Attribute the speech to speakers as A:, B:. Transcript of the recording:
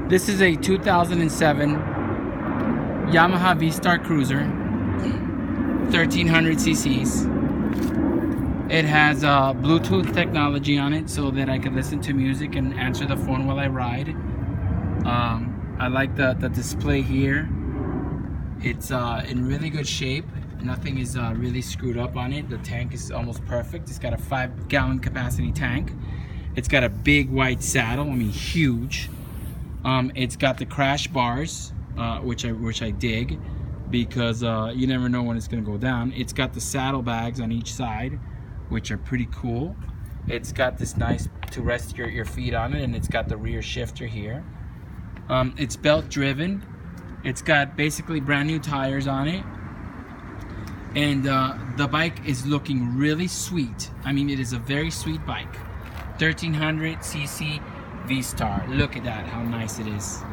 A: This is a 2007 Yamaha V-Star Cruiser, 1300 cc's. It has Bluetooth technology on it so that I can listen to music and answer the phone while I ride. I like the display here. It's in really good shape. Nothing is really screwed up on it. The tank is almost perfect. It's got a 5-gallon capacity tank. It's got a big white saddle, I mean huge. It's got the crash bars, which I dig, because you never know when it's gonna go down. It's got the saddle bags on each side, which are pretty cool. It's got this nice to rest your feet on it, and it's got the rear shifter here. It's belt driven. It's got basically brand new tires on it, and the bike is looking really sweet. I mean, it is a very sweet bike. 1300 cc V-Star. Look at that, how nice it is.